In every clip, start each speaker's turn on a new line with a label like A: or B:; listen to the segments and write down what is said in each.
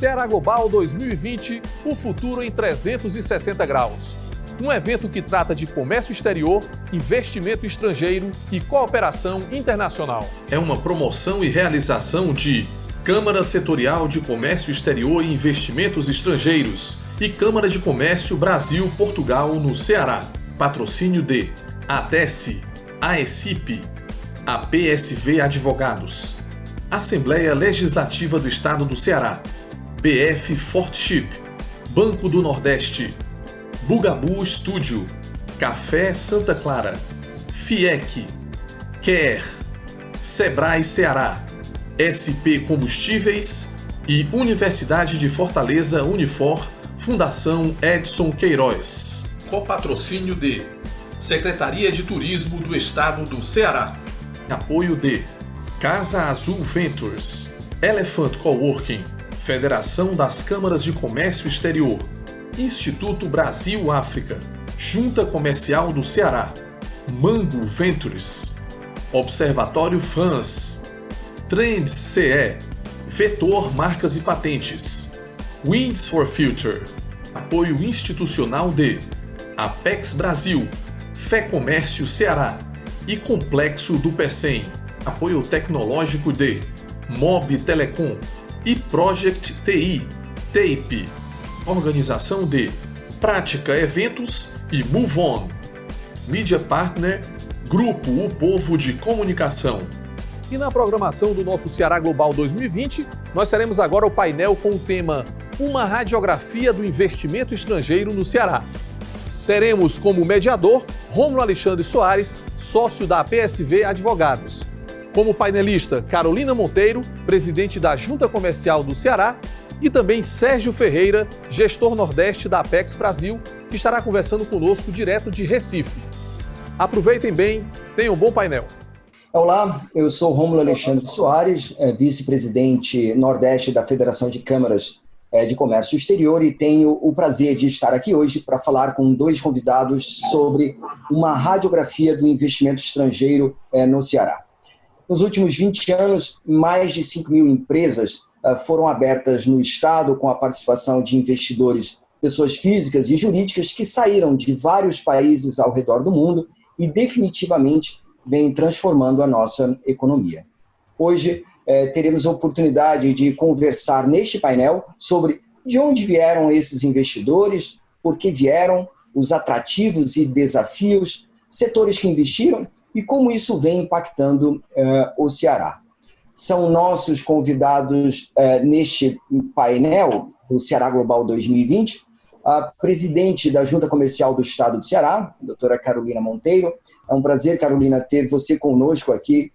A: Ceará Global 2020, o futuro em 360 graus. Um evento que trata de comércio exterior, investimento estrangeiro e cooperação internacional.
B: É uma promoção e realização de Câmara Setorial de Comércio Exterior e Investimentos Estrangeiros e Câmara de Comércio Brasil-Portugal no Ceará. Patrocínio de ADESE, AECIP, APSV Advogados, Assembleia Legislativa do Estado do Ceará, BF Fortship, Banco do Nordeste, Bugabu Studio, Café Santa Clara, FIEC, QUER, Sebrae Ceará, SP Combustíveis e Universidade de Fortaleza Unifor, Fundação Edson Queiroz. Copatrocínio de Secretaria de Turismo do Estado do Ceará. Apoio de Casa Azul Ventures, Elephant Coworking, Federação das Câmaras de Comércio Exterior, Instituto Brasil-África, Junta Comercial do Ceará, Mango Ventures, Observatório France, Trends CE, Vetor Marcas e Patentes, Winds for Future, apoio institucional de Apex Brasil, Fé Comércio Ceará e Complexo do PECEM, apoio tecnológico de Mob Telecom e Project TI, TAPE, organização de Prática Eventos e Move On, Mídia Partner, Grupo O Povo de Comunicação.
A: E na programação do nosso Ceará Global 2020, nós teremos agora o painel com o tema Uma Radiografia do Investimento Estrangeiro no Ceará. Teremos como mediador Rômulo Alexandre Soares, sócio da PSV Advogados. Como painelista, Carolina Monteiro, presidente da Junta Comercial do Ceará, e também Sérgio Ferreira, gestor Nordeste da Apex Brasil, que estará conversando conosco direto de Recife. Aproveitem bem, tenham um bom painel.
C: Olá, eu sou Rômulo Alexandre Soares, vice-presidente Nordeste da Federação de Câmaras de Comércio Exterior, e tenho o prazer de estar aqui hoje para falar com dois convidados sobre uma radiografia do investimento estrangeiro no Ceará. Nos últimos 20 anos, mais de 5 mil empresas foram abertas no Estado com a participação de investidores, pessoas físicas e jurídicas que saíram de vários países ao redor do mundo e definitivamente vêm transformando a nossa economia. Hoje, teremos a oportunidade de conversar neste painel sobre de onde vieram esses investidores, por que vieram, os atrativos e desafios, setores que investiram e como isso vem impactando o Ceará. São nossos convidados neste painel do Ceará Global 2020, a presidente da Junta Comercial do Estado do Ceará, a doutora Carolina Monteiro. É um prazer, Carolina, ter você conosco aqui.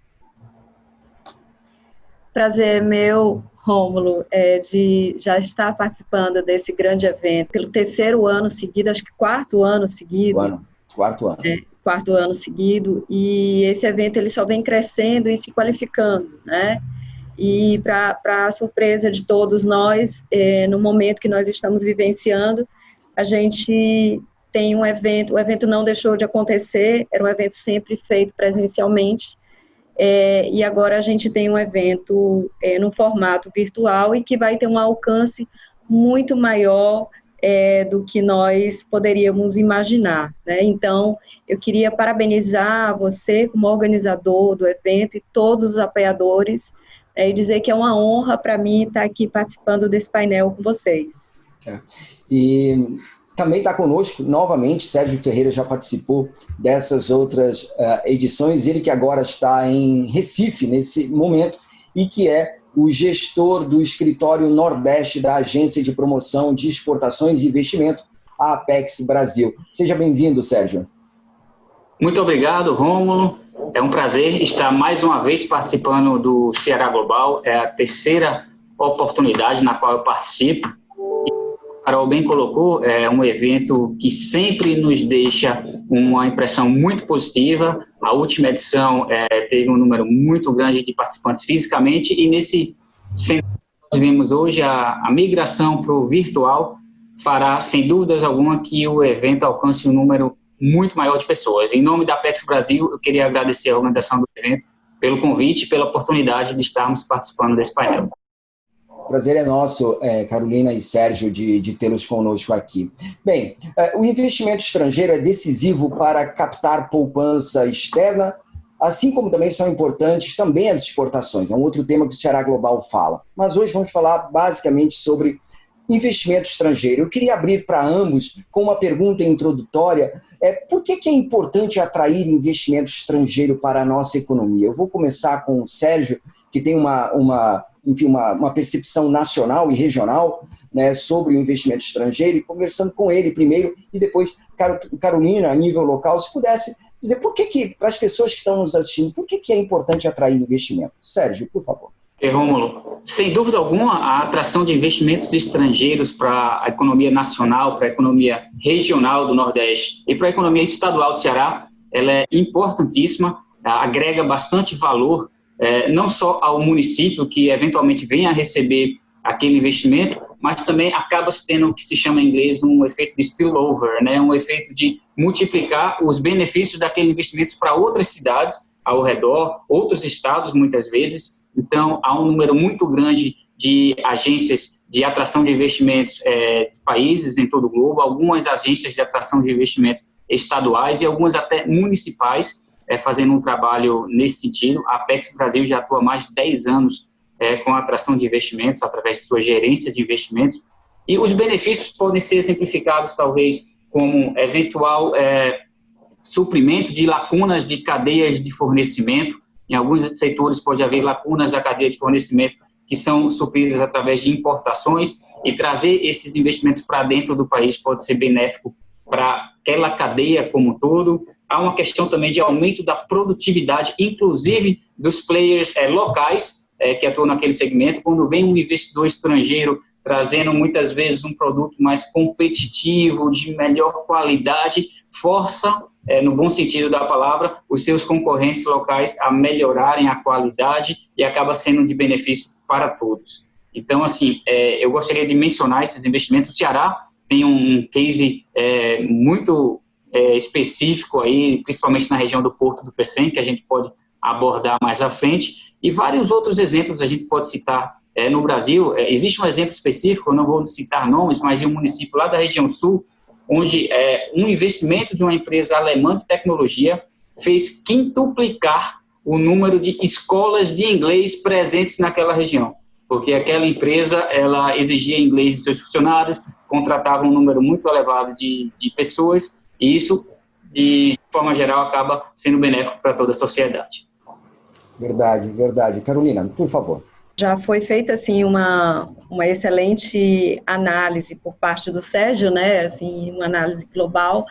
D: Prazer meu, Rômulo, de já estar participando desse grande evento pelo terceiro ano seguido, acho que quarto ano seguido.
C: Quarto ano.
D: Quarto ano seguido, e esse evento ele só vem crescendo e se qualificando, né? E para surpresa de todos nós, no momento que nós estamos vivenciando, a gente tem um evento, o evento não deixou de acontecer, era um evento sempre feito presencialmente, e agora a gente tem um evento no formato virtual e que vai ter um alcance muito maior do que nós poderíamos imaginar, né? Então, eu queria parabenizar você como organizador do evento e todos os apoiadores, e dizer que é uma honra para mim estar aqui participando desse painel com vocês.
C: E também está conosco, novamente, Sérgio Ferreira já participou dessas outras edições, ele que agora está em Recife, nesse momento, e que é o gestor do escritório Nordeste da Agência de Promoção de Exportações e Investimento, a Apex Brasil. Seja bem-vindo, Sérgio.
E: Muito obrigado, Rômulo. É um prazer estar mais uma vez participando do Ceará Global. É a terceira oportunidade na qual eu participo. E, como a Carol bem colocou, é um evento que sempre nos deixa uma impressão muito positiva. A última edição teve um número muito grande de participantes fisicamente, e nesse centro que nós vimos hoje, a migração para o virtual fará, sem dúvidas alguma, que o evento alcance um número muito maior de pessoas. Em nome da Apex Brasil, eu queria agradecer a organização do evento pelo convite e pela oportunidade de estarmos participando desse painel.
C: Prazer é nosso, Carolina e Sérgio, de tê-los conosco aqui. Bem, o investimento estrangeiro é decisivo para captar poupança externa, assim como também são importantes também as exportações. É um outro tema que o Ceará Global fala. Mas hoje vamos falar basicamente sobre investimento estrangeiro. Eu queria abrir para ambos com uma pergunta introdutória. Por que é importante atrair investimento estrangeiro para a nossa economia? Eu vou começar com o Sérgio, que tem uma percepção nacional e regional, né, sobre o investimento estrangeiro, e conversando com ele primeiro, e depois, Carolina, a nível local, se pudesse dizer para as pessoas que estão nos assistindo, por que é importante atrair investimento? Sérgio, por favor.
E: Rômulo, sem dúvida alguma, a atração de investimentos estrangeiros para a economia nacional, para a economia regional do Nordeste e para a economia estadual do Ceará, ela é importantíssima, agrega bastante valor, não só ao município que eventualmente venha a receber aquele investimento, mas também acaba tendo o que se chama em inglês um efeito de spillover, né? Um efeito de multiplicar os benefícios daquele investimento para outras cidades ao redor, outros estados muitas vezes. Então, há um número muito grande de agências de atração de investimentos de países em todo o globo, algumas agências de atração de investimentos estaduais e algumas até municipais, fazendo um trabalho nesse sentido. A Apex Brasil já atua há mais de 10 anos com a atração de investimentos, através de sua gerência de investimentos. E os benefícios podem ser simplificados, talvez, como eventual suprimento de lacunas de cadeias de fornecimento. Em alguns setores pode haver lacunas da cadeia de fornecimento que são supridas através de importações, e trazer esses investimentos para dentro do país pode ser benéfico para aquela cadeia como um todo. Há uma questão também de aumento da produtividade, inclusive dos players locais que atuam naquele segmento. Quando vem um investidor estrangeiro trazendo muitas vezes um produto mais competitivo, de melhor qualidade, força, no bom sentido da palavra, os seus concorrentes locais a melhorarem a qualidade, e acaba sendo de benefício para todos. Então, assim, eu gostaria de mencionar esses investimentos. O Ceará tem um case muito específico aí, principalmente na região do Porto do Pecém, que a gente pode abordar mais à frente, e vários outros exemplos a gente pode citar no Brasil. Existe um exemplo específico, eu não vou citar nomes, mas de um município lá da região sul, onde um investimento de uma empresa alemã de tecnologia fez quintuplicar o número de escolas de inglês presentes naquela região, porque aquela empresa ela exigia inglês de seus funcionários, contratava um número muito elevado de pessoas, e isso, de forma geral, acaba sendo benéfico para toda a sociedade.
C: Verdade, verdade. Carolina, por favor.
D: Já foi feita, assim, uma excelente análise por parte do Sérgio, né, assim, uma análise global,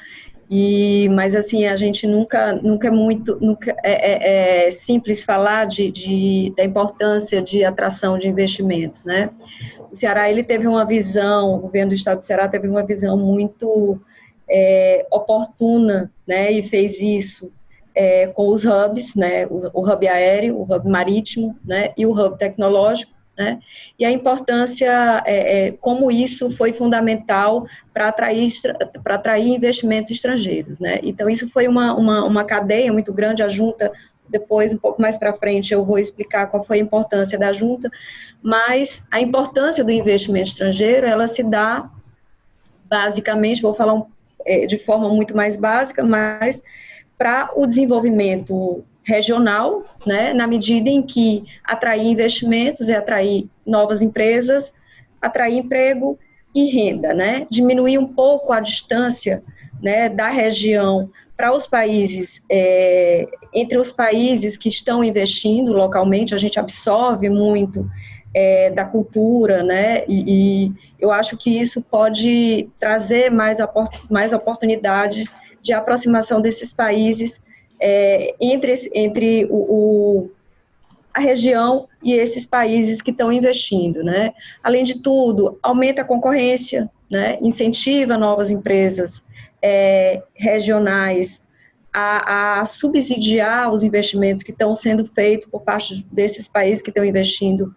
D: mas, assim, a gente nunca é simples falar da importância de atração de investimentos, né. O Ceará, ele teve uma visão, o governo do estado do Ceará teve uma visão muito oportuna, né, e fez isso com os hubs, né, o hub aéreo, o hub marítimo, né, e o hub tecnológico, né, e a importância, como isso foi fundamental para atrair investimentos estrangeiros, né. Então, isso foi uma cadeia muito grande. A junta, depois, um pouco mais para frente, eu vou explicar qual foi a importância da junta, mas a importância do investimento estrangeiro, ela se dá, basicamente, vou falar de forma muito mais básica, mas para o desenvolvimento regional, né, na medida em que atrair investimentos é atrair novas empresas, atrair emprego e renda, né, diminuir um pouco a distância, né, da região para os países, entre os países que estão investindo localmente. A gente absorve muito da cultura, né, e eu acho que isso pode trazer mais oportunidades de aproximação desses países entre a região e esses países que estão investindo, né. Além de tudo, aumenta a concorrência, né, incentiva novas empresas regionais a subsidiar os investimentos que estão sendo feitos por parte desses países que estão investindo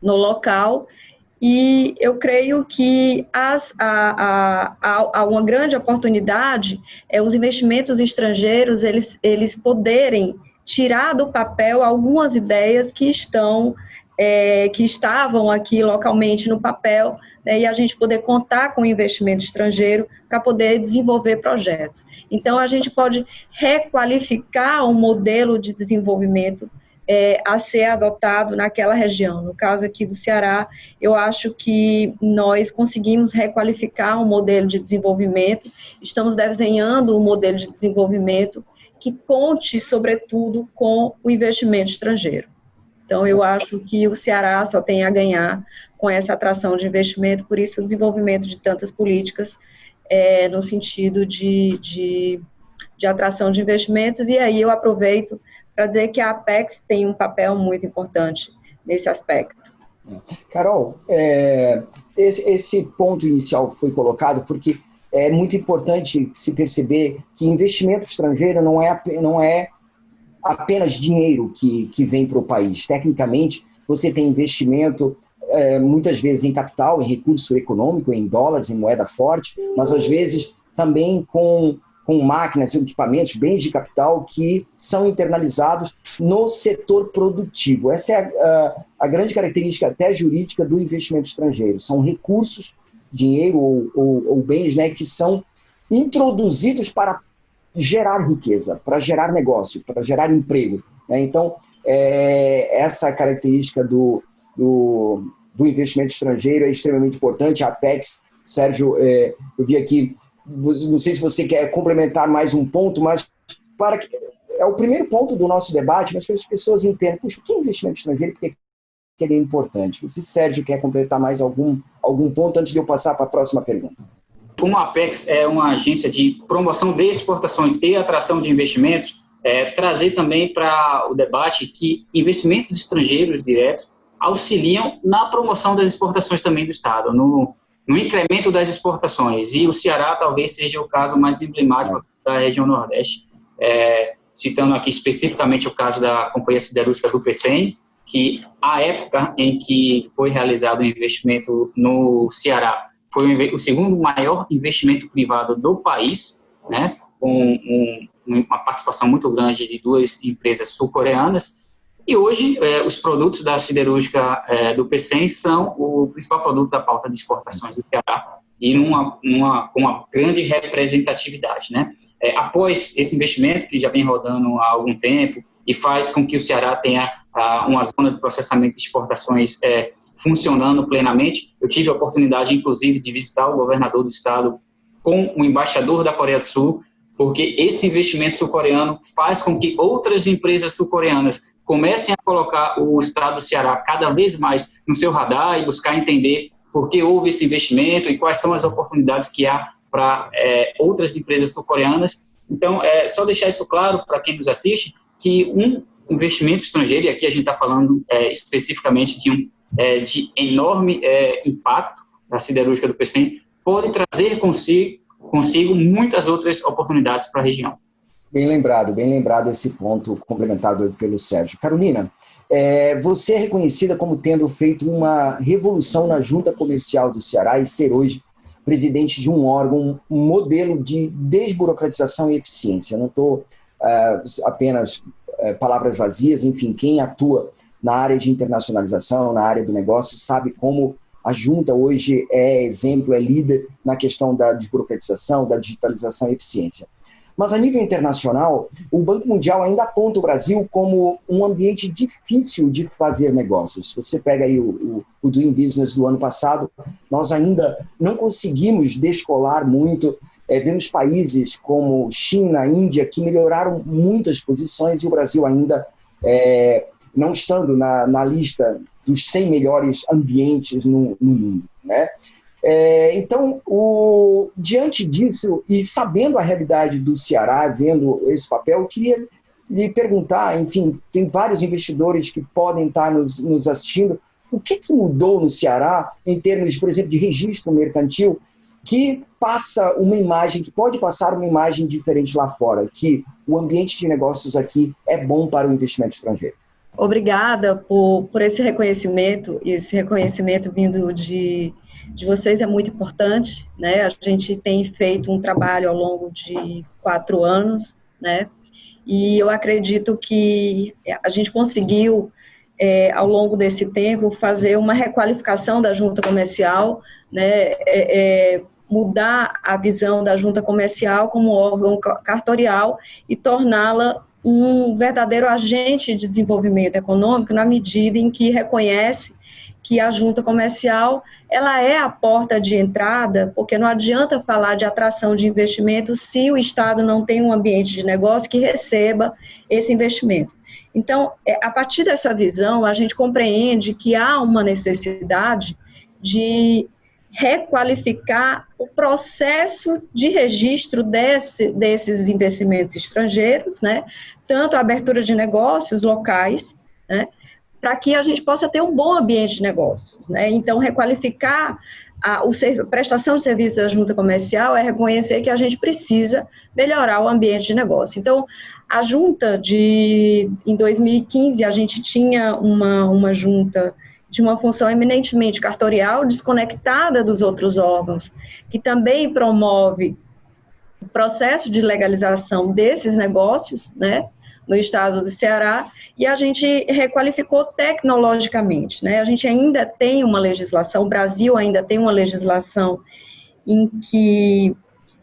D: no local. E eu creio que há uma grande oportunidade, os investimentos estrangeiros, eles poderem tirar do papel algumas ideias que estão que estavam aqui localmente no papel, né, e a gente poder contar com o investimento estrangeiro para poder desenvolver projetos. Então, a gente pode requalificar um modelo de desenvolvimento a ser adotado naquela região. No caso aqui do Ceará, eu acho que nós conseguimos requalificar um modelo de desenvolvimento, estamos desenhando um modelo de desenvolvimento que conte, sobretudo, com o investimento estrangeiro. Então, eu acho que o Ceará só tem a ganhar com essa atração de investimento, por isso o desenvolvimento de tantas políticas no sentido de atração de investimentos, e aí eu aproveito para dizer que a Apex tem um papel muito importante nesse aspecto.
C: Carol, esse ponto inicial foi colocado porque é muito importante se perceber que investimento estrangeiro não é apenas dinheiro que vem para o país. Tecnicamente, você tem investimento, muitas vezes em capital, em recurso econômico, em dólares, em moeda forte, mas às vezes também com máquinas, equipamentos, bens de capital que são internalizados no setor produtivo. Essa é a grande característica até jurídica do investimento estrangeiro. São recursos, dinheiro ou bens, né, que são introduzidos para gerar riqueza, para gerar negócio, para gerar emprego, né? Então, essa característica do investimento estrangeiro é extremamente importante. A Apex, Sérgio, eu vi aqui, não sei se você quer complementar mais um ponto, mas é o primeiro ponto do nosso debate, mas para as pessoas entenderem, puxa, o que é investimento estrangeiro e por que ele é importante? Você, Sérgio, quer completar mais algum ponto antes de eu passar para a próxima pergunta?
E: Como a Apex é uma agência de promoção de exportações e atração de investimentos, trazer também para o debate que investimentos estrangeiros diretos auxiliam na promoção das exportações também do Estado, no incremento das exportações. E o Ceará talvez seja o caso mais emblemático da região Nordeste, citando aqui especificamente o caso da Companhia Siderúrgica do PCM, que a época em que foi realizado o investimento no Ceará foi o segundo maior investimento privado do país, né, com uma participação muito grande de 2 empresas sul-coreanas. E hoje, os produtos da siderúrgica do PCM são o principal produto da pauta de exportações do Ceará e com uma grande representatividade, né? Após esse investimento, que já vem rodando há algum tempo e faz com que o Ceará tenha uma zona de processamento de exportações funcionando plenamente. Eu tive a oportunidade, inclusive, de visitar o governador do estado com o embaixador da Coreia do Sul, porque esse investimento sul-coreano faz com que outras empresas sul-coreanas comecem a colocar o estado do Ceará cada vez mais no seu radar e buscar entender por que houve esse investimento e quais são as oportunidades que há para outras empresas sul-coreanas. Então, só deixar isso claro para quem nos assiste, que um investimento estrangeiro, e aqui a gente está falando especificamente de enorme impacto da siderúrgica do PCM, pode trazer consigo muitas outras oportunidades para a região.
C: Bem lembrado esse ponto complementado pelo Sérgio. Carolina, você é reconhecida como tendo feito uma revolução na Junta Comercial do Ceará e ser hoje presidente de um órgão, um modelo de desburocratização e eficiência. Eu não estou apenas palavras vazias, enfim, quem atua na área de internacionalização, na área do negócio, sabe como a Junta hoje é exemplo, é líder na questão da desburocratização, da digitalização e eficiência. Mas a nível internacional, o Banco Mundial ainda aponta o Brasil como um ambiente difícil de fazer negócios. Você pega aí o Doing Business do ano passado, nós ainda não conseguimos descolar muito. Vemos países como China, Índia, que melhoraram muitas posições e o Brasil ainda não estando na lista dos 100 melhores ambientes no mundo, né? Então, diante disso, e sabendo a realidade do Ceará, vendo esse papel, eu queria lhe perguntar, enfim, tem vários investidores que podem estar nos assistindo, o que mudou no Ceará em termos, por exemplo, de registro mercantil, que pode passar uma imagem diferente lá fora, que o ambiente de negócios aqui é bom para o investimento estrangeiro?
D: Obrigada por esse reconhecimento, e esse reconhecimento vindo de vocês é muito importante, né? A gente tem feito um trabalho ao longo de 4 anos, né? E eu acredito que a gente conseguiu ao longo desse tempo, fazer uma requalificação da junta comercial, né, mudar a visão da junta comercial como órgão cartorial e torná-la um verdadeiro agente de desenvolvimento econômico, na medida em que reconhece que a junta comercial ela é a porta de entrada, porque não adianta falar de atração de investimento se o Estado não tem um ambiente de negócio que receba esse investimento. Então, a partir dessa visão, a gente compreende que há uma necessidade de requalificar o processo de registro desses investimentos estrangeiros, né, tanto a abertura de negócios locais, né, para que a gente possa ter um bom ambiente de negócios, né. Então, requalificar a prestação de serviços da junta comercial é reconhecer que a gente precisa melhorar o ambiente de negócio. Então, a junta em 2015, a gente tinha uma junta de uma função eminentemente cartorial, desconectada dos outros órgãos, que também promove o processo de legalização desses negócios, né, no estado do Ceará, e a gente requalificou tecnologicamente, né, a gente ainda tem uma legislação, o Brasil ainda tem uma legislação em que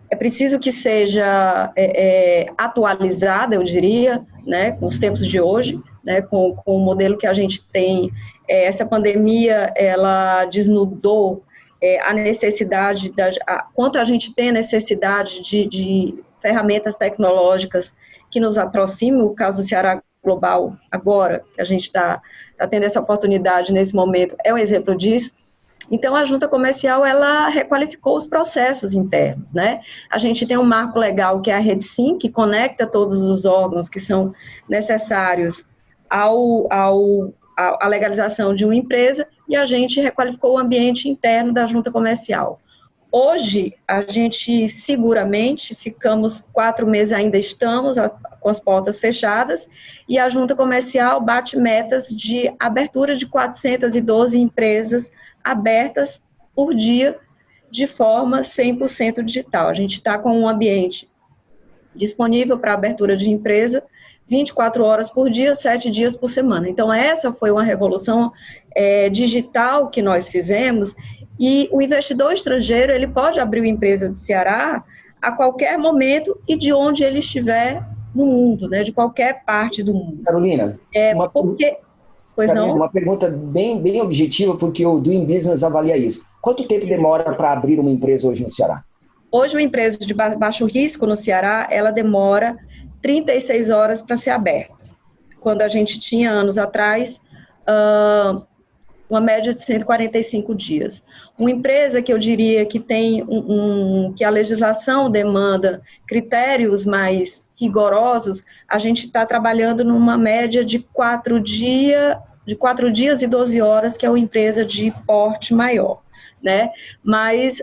D: é preciso que seja atualizada, eu diria, né, com os tempos de hoje, né, com o modelo que a gente tem. Essa pandemia, ela desnudou a necessidade, quanto a gente tem a necessidade de ferramentas tecnológicas que nos aproximem. O caso do Ceará Global, agora, que a gente está tendo essa oportunidade nesse momento, é um exemplo disso. Então, a junta comercial, ela requalificou os processos internos, né? A gente tem um marco legal, que é a REDSIM, que conecta todos os órgãos que são necessários a legalização de uma empresa, e a gente requalificou o ambiente interno da junta comercial. Hoje, a gente seguramente ficamos 4 meses, ainda estamos com as portas fechadas, e a junta comercial bate metas de abertura de 412 empresas abertas por dia, de forma 100% digital. A gente está com um ambiente disponível para abertura de empresa 24 horas por dia, 7 dias por semana. Então, essa foi uma revolução digital que nós fizemos, e o investidor estrangeiro, ele pode abrir uma empresa do Ceará a qualquer momento e de onde ele estiver no mundo, né, de qualquer parte do mundo.
C: Carolina, uma pergunta bem objetiva, porque o Doing Business avalia isso. Quanto tempo demora para abrir uma empresa hoje no Ceará?
D: Hoje, uma empresa de baixo risco no Ceará, ela demora 36 horas para ser aberta. Quando a gente tinha, anos atrás, uma média de 145 dias. Uma empresa que eu diria que tem que a legislação demanda critérios mais rigorosos, a gente está trabalhando numa média de 4 dias e 12 horas, que é uma empresa de porte maior, né? Mas,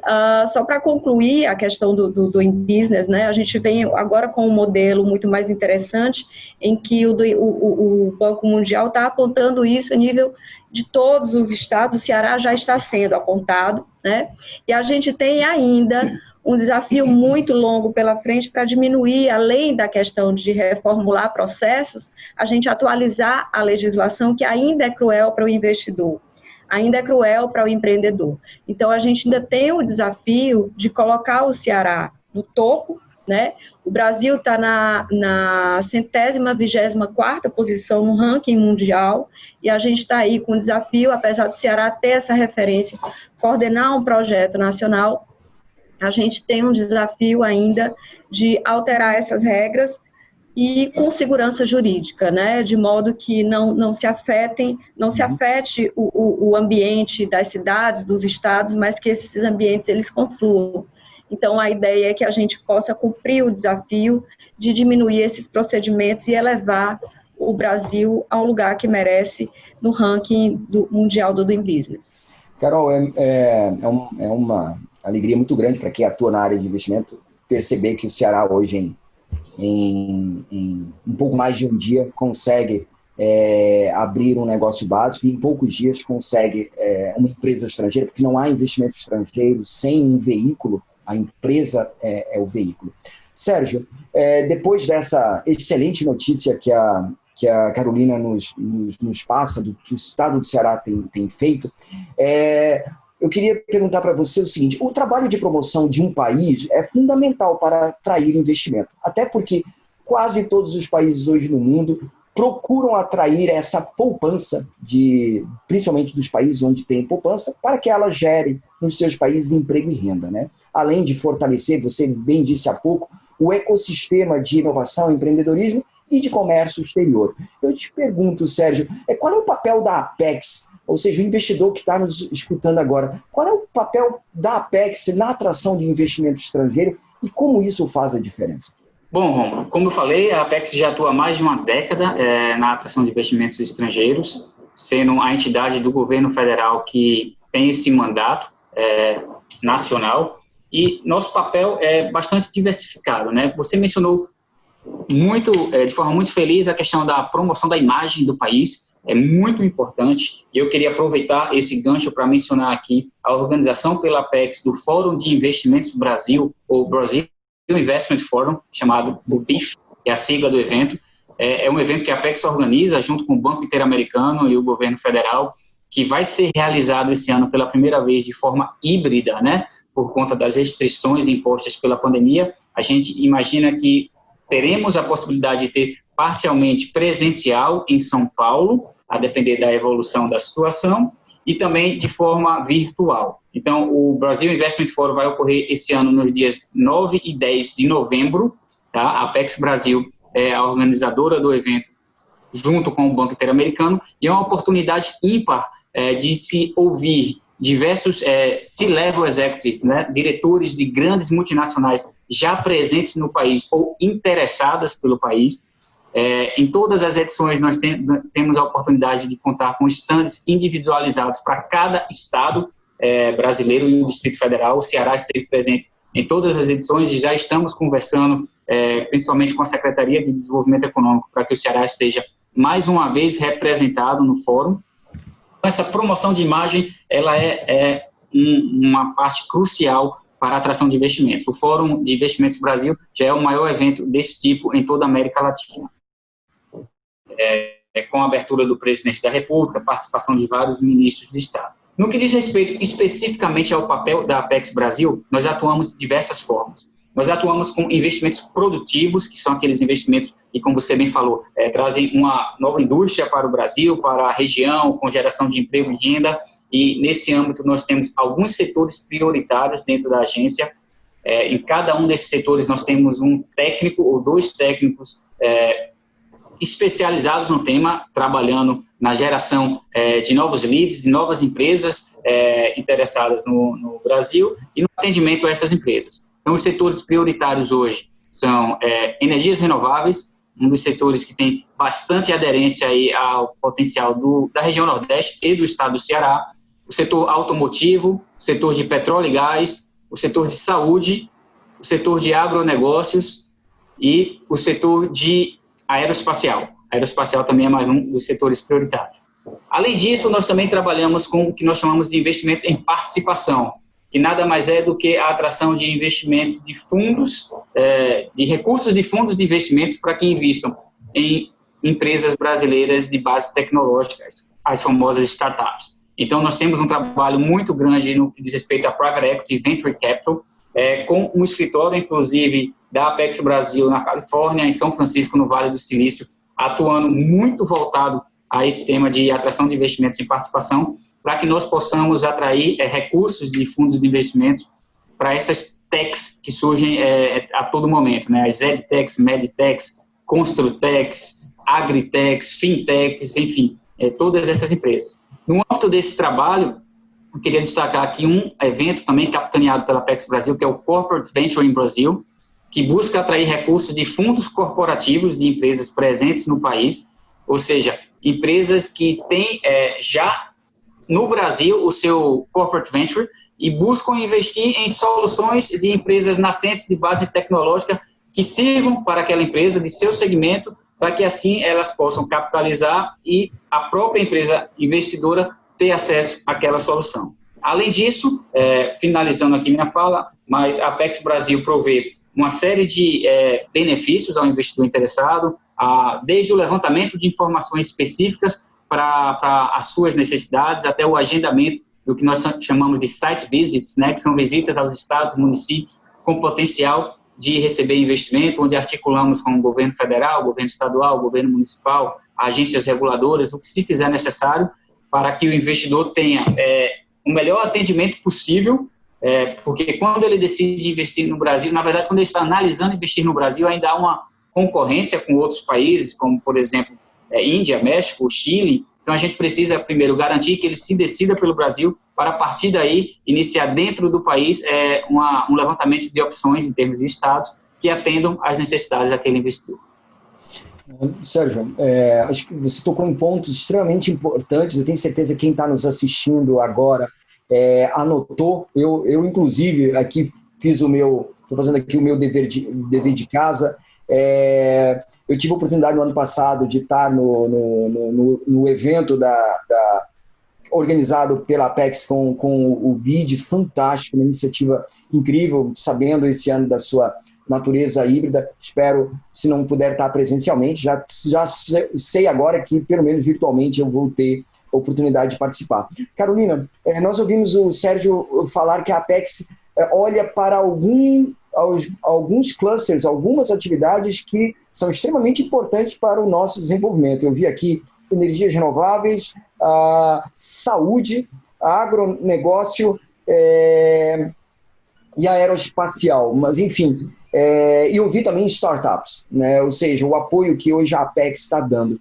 D: só para concluir a questão do Doing Business, né, a gente vem agora com um modelo muito mais interessante, em que o Banco Mundial está apontando isso a nível de todos os estados. O Ceará já está sendo apontado, né? E a gente tem ainda um desafio muito longo pela frente para diminuir, além da questão de reformular processos, a gente atualizar a legislação, que ainda é cruel para o investidor, ainda é cruel para o empreendedor. Então, a gente ainda tem o desafio de colocar o Ceará no topo, né? O Brasil está na 124ª posição no ranking mundial, e a gente está aí com o desafio, apesar do Ceará ter essa referência, coordenar um projeto nacional, a gente tem um desafio ainda de alterar essas regras e com segurança jurídica, né, de modo que não se afete o ambiente das cidades, dos estados, mas que esses ambientes eles confluam. Então, a ideia é que a gente possa cumprir o desafio de diminuir esses procedimentos e elevar o Brasil ao lugar que merece no ranking mundial do Doing Business.
C: Carol, é uma alegria muito grande para quem atua na área de investimento perceber que o Ceará hoje, em um pouco mais de um dia, consegue abrir um negócio básico, e em poucos dias consegue uma empresa estrangeira, porque não há investimento estrangeiro sem um veículo. A empresa é o veículo. Sérgio, depois dessa excelente notícia que que a Carolina nos passa, do que o Estado do Ceará tem feito, eu queria perguntar para você o seguinte: o trabalho de promoção de um país é fundamental para atrair investimento, até porque quase todos os países hoje no mundo procuram atrair essa poupança, principalmente dos países onde tem poupança, para que ela gere nos seus países emprego e renda, né? Além de fortalecer, você bem disse há pouco, o ecossistema de inovação, empreendedorismo e de comércio exterior. Eu te pergunto, Sérgio, qual é o papel da Apex, ou seja, o investidor que está nos escutando agora, qual é o papel da Apex na atração de investimento estrangeiro e como isso faz a diferença?
E: Bom, Romulo, como eu falei, a Apex já atua há mais de uma década na atração de investimentos estrangeiros, sendo a entidade do governo federal que tem esse mandato nacional, e nosso papel é bastante diversificado, né? Você mencionou de forma muito feliz a questão da promoção da imagem do país, é muito importante, e eu queria aproveitar esse gancho para mencionar aqui a organização pela Apex do Fórum de Investimentos Brasil, ou Brasil Investment Forum, chamado BIF, que é a sigla do evento. É um evento que a Apex organiza junto com o Banco Interamericano e o governo federal, que vai ser realizado esse ano pela primeira vez de forma híbrida, né? Por conta das restrições impostas pela pandemia. A gente imagina que teremos a possibilidade de ter parcialmente presencial em São Paulo, a depender da evolução da situação, e também de forma virtual. Então, o Brasil Investment Forum vai ocorrer esse ano nos dias 9 e 10 de novembro. Tá? A Apex Brasil é a organizadora do evento, junto com o Banco Interamericano, e é uma oportunidade ímpar de se ouvir diversos C-level executives, né? Diretores de grandes multinacionais já presentes no país ou interessadas pelo país. Em todas as edições nós temos a oportunidade de contar com stands individualizados para cada estado brasileiro e o Distrito Federal. O Ceará esteve presente em todas as edições e já estamos conversando principalmente com a Secretaria de Desenvolvimento Econômico para que o Ceará esteja mais uma vez representado no fórum. Essa promoção de imagem ela é uma parte crucial para a atração de investimentos. O Fórum de Investimentos Brasil já é o maior evento desse tipo em toda a América Latina. Com a abertura do presidente da República, participação de vários ministros de Estado. No que diz respeito especificamente ao papel da Apex Brasil, nós atuamos de diversas formas. Nós atuamos com investimentos produtivos, que são aqueles investimentos que, como você bem falou, trazem uma nova indústria para o Brasil, para a região, com geração de emprego e renda. E, nesse âmbito, nós temos alguns setores prioritários dentro da agência. Em cada um desses setores, nós temos um técnico ou dois técnicos especializados no tema, trabalhando na geração de novos leads, de novas empresas interessadas no Brasil e no atendimento a essas empresas. Então, os setores prioritários hoje são energias renováveis, um dos setores que tem bastante aderência aí ao potencial da região Nordeste e do estado do Ceará, o setor automotivo, o setor de petróleo e gás, o setor de saúde, o setor de agronegócios e o setor de aeroespacial. A aeroespacial também é mais um dos setores prioritários. Além disso, nós também trabalhamos com o que nós chamamos de investimentos em participação, que nada mais é do que a atração de investimentos de fundos, de recursos de fundos de investimentos para que invistam em empresas brasileiras de base tecnológica, as famosas startups. Então, nós temos um trabalho muito grande no que diz respeito a Private Equity e Venture Capital, com um escritório, inclusive, da Apex Brasil na Califórnia, em São Francisco, no Vale do Silício, atuando muito voltado a esse tema de atração de investimentos em participação, para que nós possamos atrair recursos de fundos de investimentos para essas techs que surgem a todo momento, né? As EdTechs, MedTechs, Construtechs, Agritechs, Fintechs, enfim, todas essas empresas. No âmbito desse trabalho, eu queria destacar aqui um evento também capitaneado pela Apex Brasil, que é o Corporate Venture in Brasil, que busca atrair recursos de fundos corporativos de empresas presentes no país, ou seja, empresas que têm já no Brasil o seu corporate venture e buscam investir em soluções de empresas nascentes de base tecnológica que sirvam para aquela empresa de seu segmento, para que assim elas possam capitalizar e a própria empresa investidora ter acesso àquela solução. Além disso, finalizando aqui minha fala, mas a Apex Brasil provê uma série de benefícios ao investidor interessado, desde o levantamento de informações específicas para as suas necessidades, até o agendamento do que nós chamamos de site visits, né, que são visitas aos estados, municípios com potencial de receber investimento, onde articulamos com o governo federal, o governo estadual, o governo municipal, agências reguladoras, o que se fizer necessário para que o investidor tenha o melhor atendimento possível, porque quando ele decide investir no Brasil, na verdade, quando ele está analisando investir no Brasil, ainda há uma concorrência com outros países, como, por exemplo, Índia, México, Chile. Então, a gente precisa, primeiro, garantir que ele se decida pelo Brasil, para, a partir daí, iniciar dentro do país um levantamento de opções em termos de estados que atendam às necessidades daquele investidor.
C: Sérgio, acho que você tocou em pontos extremamente importantes. Eu tenho certeza que quem está nos assistindo agora anotou. Eu, inclusive, aqui estou fazendo aqui o meu dever de casa. Eu tive a oportunidade no ano passado de estar no evento organizado pela Apex com o BID, fantástico, uma iniciativa incrível, sabendo esse ano da sua natureza híbrida. Espero, se não puder estar presencialmente, já sei agora que, pelo menos virtualmente, eu vou ter a oportunidade de participar. Carolina, nós ouvimos o Sérgio falar que a Apex olha para alguns clusters, algumas atividades que são extremamente importantes para o nosso desenvolvimento. Eu vi aqui energias renováveis, saúde, agronegócio e aeroespacial, mas enfim, e eu vi também startups, né? Ou seja, o apoio que hoje a Apex está dando.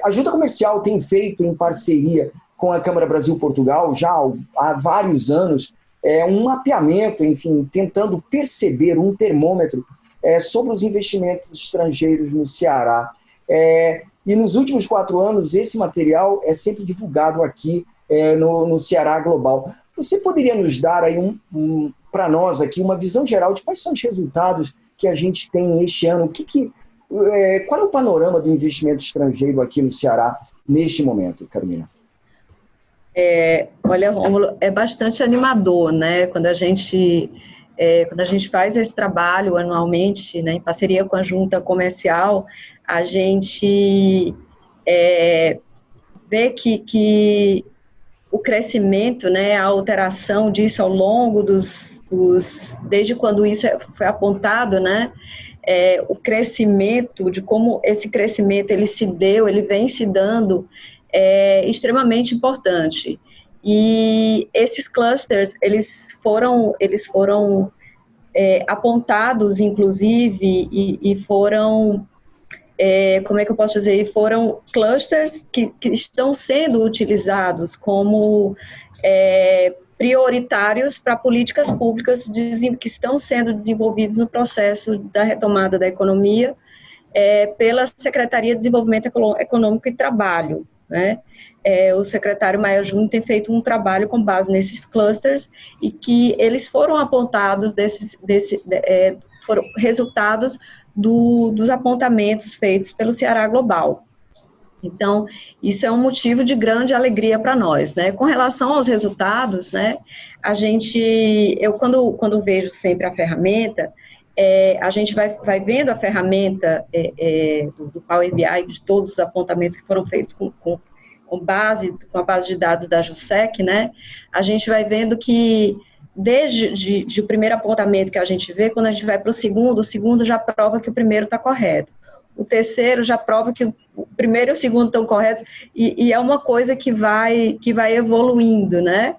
C: A Junta Comercial tem feito em parceria com a Câmara Brasil-Portugal já há vários anos um mapeamento, enfim, tentando perceber um termômetro sobre os investimentos estrangeiros no Ceará. E nos últimos 4 anos, esse material é sempre divulgado aqui no Ceará Global. Você poderia nos dar aí para nós aqui uma visão geral de quais são os resultados que a gente tem este ano? Qual é o panorama do investimento estrangeiro aqui no Ceará neste momento, Carolina?
D: Olha, Rômulo, é bastante animador, né? Quando a gente faz esse trabalho anualmente, né, em parceria com a Junta Comercial, a gente vê que o crescimento, né, a alteração disso ao longo desde quando isso foi apontado, né, o crescimento, de como esse crescimento ele vem se dando, é extremamente importante. E esses clusters, eles foram apontados, inclusive, e foram, como é que eu posso dizer, foram clusters que estão sendo utilizados como prioritários para políticas públicas que estão sendo desenvolvidos no processo da retomada da economia pela Secretaria de Desenvolvimento Econômico e Trabalho, né? O secretário Maia Júnior tem feito um trabalho com base nesses clusters e que eles foram apontados foram resultados dos apontamentos feitos pelo Ceará Global. Então, isso é um motivo de grande alegria para nós, né? Com relação aos resultados, né, eu quando vejo sempre a ferramenta, a gente vai vendo a ferramenta do Power BI, de todos os apontamentos que foram feitos com a base de dados da JUSEC, né, a gente vai vendo que desde o primeiro apontamento que a gente vê, quando a gente vai para o segundo já prova que o primeiro está correto. O terceiro já prova que o primeiro e o segundo estão corretos, e é uma coisa que vai evoluindo, né?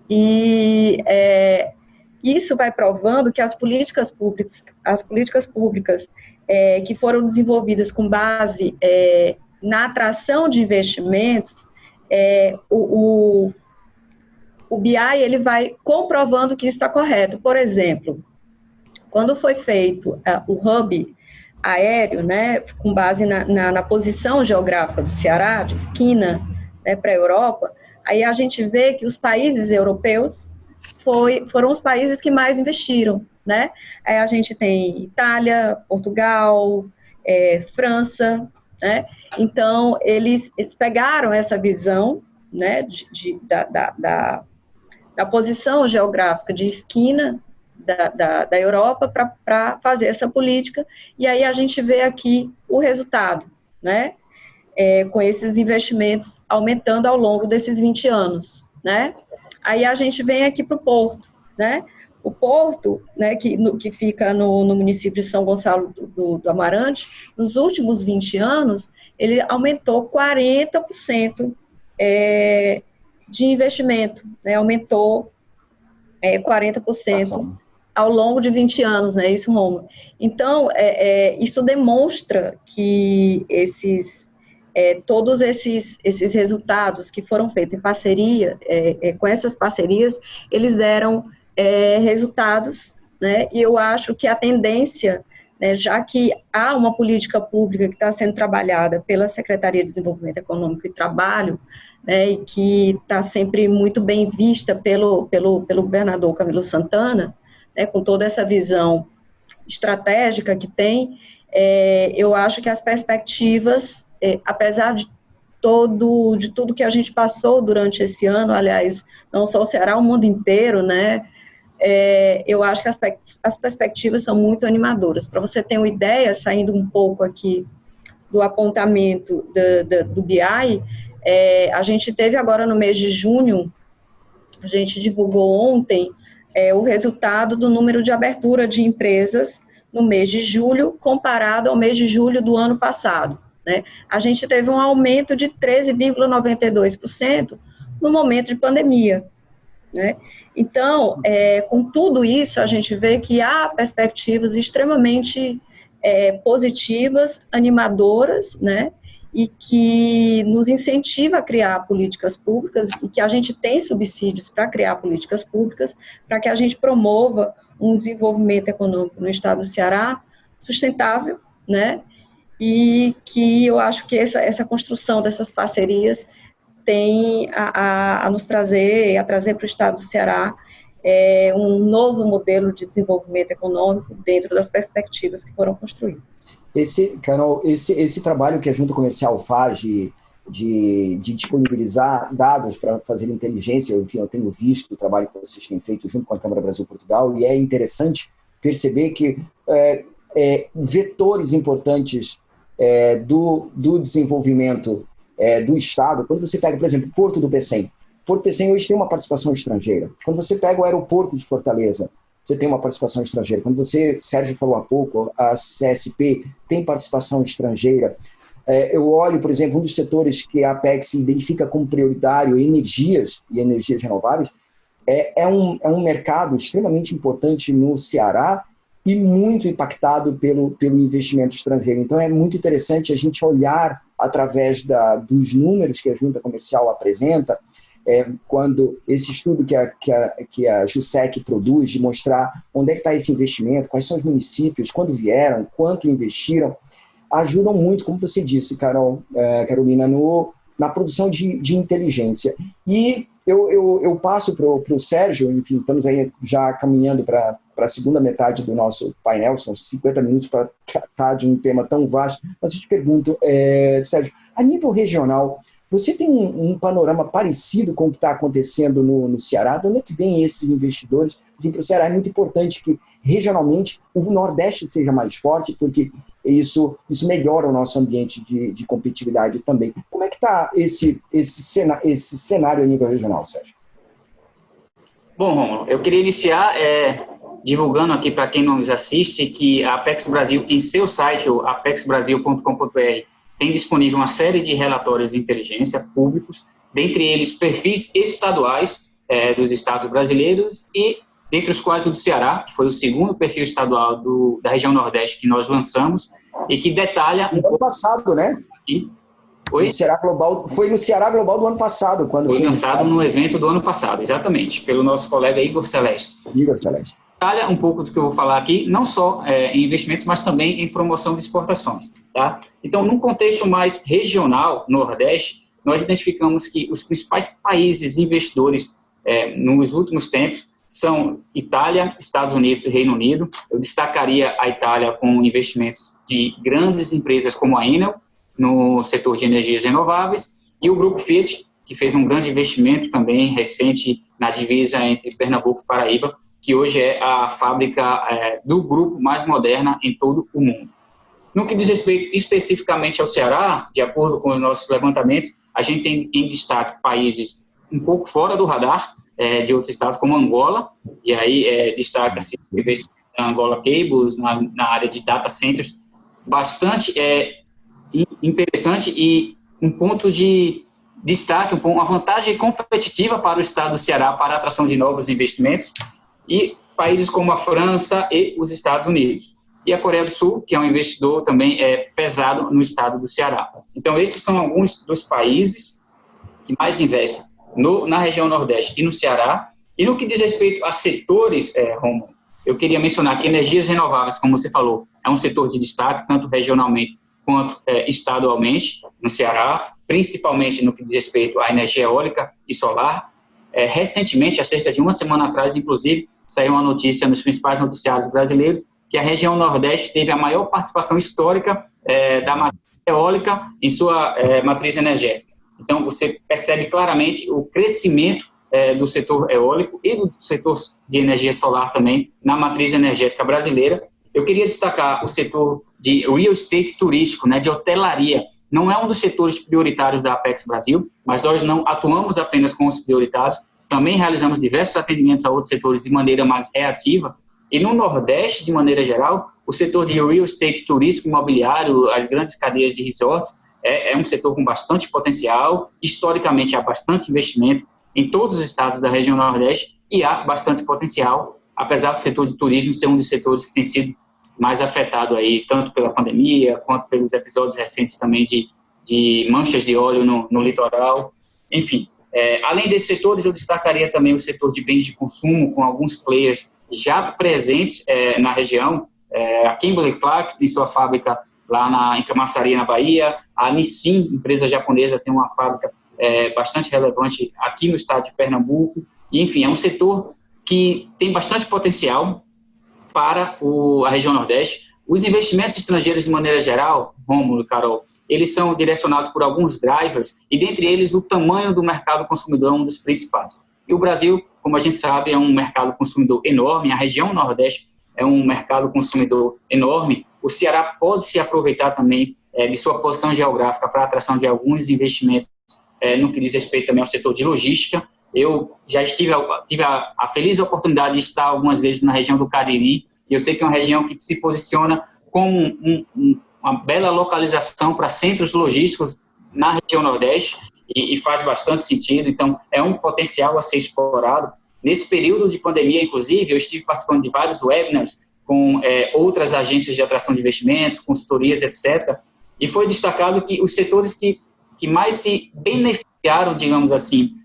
D: E isso vai provando que as políticas públicas que foram desenvolvidas com base na atração de investimentos, o BI ele vai comprovando que isso está correto. Por exemplo, quando foi feito o hub aéreo, né, com base na posição geográfica do Ceará, de esquina, né, para a Europa, aí a gente vê que os países europeus foram os países que mais investiram, né? Aí a gente tem Itália, Portugal, França, né? Então, eles pegaram essa visão, né, da posição geográfica de esquina da Europa para fazer essa política, e aí a gente vê aqui o resultado, né? Com esses investimentos aumentando ao longo desses 20 anos, né? Aí a gente vem aqui para o Porto, né? O Porto, né, que fica no município de São Gonçalo do Amarante, nos últimos 20 anos, ele aumentou 40% de investimento, né? Aumentou 40% ao longo de 20 anos, né? Isso, Romulo. Então, isso demonstra que todos esses resultados que foram feitos em parceria, com essas parcerias, eles deram resultados, né? E eu acho que a tendência, né, já que há uma política pública que está sendo trabalhada pela Secretaria de Desenvolvimento Econômico e Trabalho, né, e que está sempre muito bem vista pelo governador Camilo Santana, né, com toda essa visão estratégica que tem, eu acho que as perspectivas, apesar de tudo que a gente passou durante esse ano, aliás, não só o Ceará, o mundo inteiro, né, eu acho que as perspectivas são muito animadoras. Para você ter uma ideia, saindo um pouco aqui do apontamento do BI, a gente teve agora no mês de junho, a gente divulgou ontem o resultado do número de abertura de empresas no mês de julho, comparado ao mês de julho do ano passado, né? A gente teve um aumento de 13,92% no momento de pandemia, né? Então, com tudo isso, a gente vê que há perspectivas extremamente positivas, animadoras, né? E que nos incentiva a criar políticas públicas e que a gente tem subsídios para criar políticas públicas, para que a gente promova um desenvolvimento econômico no estado do Ceará sustentável, né? E que eu acho que essa construção dessas parcerias tem a nos trazer, a trazer para o estado do Ceará um novo modelo de desenvolvimento econômico dentro das perspectivas que foram construídas.
C: Carol, esse trabalho que a Junta Comercial faz de disponibilizar dados para fazer inteligência, enfim, eu tenho visto o trabalho que vocês têm feito junto com a Câmara Brasil-Portugal, e é interessante perceber que vetores importantes do desenvolvimento do Estado, quando você pega, por exemplo, Porto do Pecém. Porto do Pecém hoje tem uma participação estrangeira. Quando você pega o aeroporto de Fortaleza, você tem uma participação estrangeira. Quando Sérgio falou há pouco, a CSP tem participação estrangeira. Eu olho, por exemplo, um dos setores que a Apex identifica como prioritário, energias e energias renováveis, é um mercado extremamente importante no Ceará e muito impactado pelo investimento estrangeiro. Então, é muito interessante a gente olhar através dos números que a Junta Comercial apresenta, quando esse estudo que a JUSEC produz, de mostrar onde é que está esse investimento, quais são os municípios, quando vieram, quanto investiram, ajudam muito, como você disse, Carolina, na produção de inteligência. E eu passo para o Sérgio, enfim, estamos aí já caminhando para a segunda metade do nosso painel, são 50 minutos para tratar de um tema tão vasto, mas eu te pergunto, Sérgio, a nível regional, você tem um panorama parecido com o que está acontecendo no Ceará? De onde é que vêm esses investidores? Assim, para o Ceará é muito importante que, regionalmente, o Nordeste seja mais forte, porque isso melhora o nosso ambiente de competitividade também. Como é que está esse cenário a nível regional, Sérgio?
E: Bom, Romulo, eu queria iniciar divulgando aqui para quem nos assiste que a Apex Brasil, em seu site, o apexbrasil.com.br, tem disponível uma série de relatórios de inteligência públicos, dentre eles perfis estaduais dos estados brasileiros e dentre os quais o do Ceará, que foi o segundo perfil estadual da região Nordeste que nós lançamos e que detalha...
C: No ano passado, né?
E: Oi?
C: Foi no Ceará Global do ano passado.
E: Foi lançado no evento do ano passado, exatamente, pelo nosso colega Igor Celeste.
C: Igor Celeste.
E: Detalha um pouco do que eu vou falar aqui, não só em investimentos, mas também em promoção de exportações. Tá? Então, num contexto mais regional, Nordeste, nós identificamos que os principais países investidores nos últimos tempos são Itália, Estados Unidos e Reino Unido. Eu destacaria a Itália com investimentos de grandes empresas como a Enel, no setor de energias renováveis, e o Grupo Fiat, que fez um grande investimento também recente na divisa entre Pernambuco e Paraíba, que hoje é a fábrica do grupo mais moderna em todo o mundo. No que diz respeito especificamente ao Ceará, de acordo com os nossos levantamentos, a gente tem em destaque países um pouco fora do radar de outros estados, como Angola, e aí destaca-se Angola Cables, na área de data centers, bastante interessante e um ponto de destaque, uma vantagem competitiva para o estado do Ceará para a atração de novos investimentos, e países como a França e os Estados Unidos. E a Coreia do Sul, que é um investidor também pesado no estado do Ceará. Então, esses são alguns dos países que mais investem na região Nordeste e no Ceará. E no que diz respeito a setores, Romulo, eu queria mencionar que energias renováveis, como você falou, é um setor de destaque, tanto regionalmente quanto estadualmente no Ceará, principalmente no que diz respeito à energia eólica e solar. Recentemente, há cerca de uma semana atrás, inclusive, saiu uma notícia nos principais noticiários brasileiros que a região Nordeste teve a maior participação histórica da matriz eólica em sua matriz energética. Então, você percebe claramente o crescimento do setor eólico e do setor de energia solar também na matriz energética brasileira. Eu queria destacar o setor de real estate turístico, de hotelaria. Não é um dos setores prioritários da Apex Brasil, mas nós não atuamos apenas com os prioritários, também realizamos diversos atendimentos a outros setores de maneira mais reativa. E no Nordeste, de maneira geral, o setor de real estate turístico imobiliário, as grandes cadeias de resorts, é um setor com bastante potencial. Historicamente, há bastante investimento em todos os estados da região Nordeste e há bastante potencial, apesar do setor de turismo ser um dos setores que tem sido mais afetado aí, tanto pela pandemia, quanto pelos episódios recentes também de manchas de óleo no litoral. Enfim, além desses setores, eu destacaria também o setor de bens de consumo, com alguns players já presentes na região. A Kimberly-Clark tem sua fábrica lá em Camaçari, na Bahia. A Nissin, empresa japonesa, tem uma fábrica bastante relevante aqui no estado de Pernambuco. E, enfim, é um setor que tem bastante potencial para a região Nordeste. Os investimentos estrangeiros, de maneira geral, Rômulo e Carol, eles são direcionados por alguns drivers, e dentre eles o tamanho do mercado consumidor é um dos principais. E o Brasil, como a gente sabe, é um mercado consumidor enorme, a região Nordeste é um mercado consumidor enorme. O Ceará pode se aproveitar também de sua posição geográfica para a atração de alguns investimentos no que diz respeito também ao setor de logística. Eu já tive a feliz oportunidade de estar algumas vezes na região do Cariri, e eu sei que é uma região que se posiciona como uma bela localização para centros logísticos na região Nordeste, e faz bastante sentido. Então, é um potencial a ser explorado. Nesse período de pandemia, inclusive, eu estive participando de vários webinars com outras agências de atração de investimentos, consultorias, etc. E foi destacado que os setores que mais se beneficiaram, digamos assim,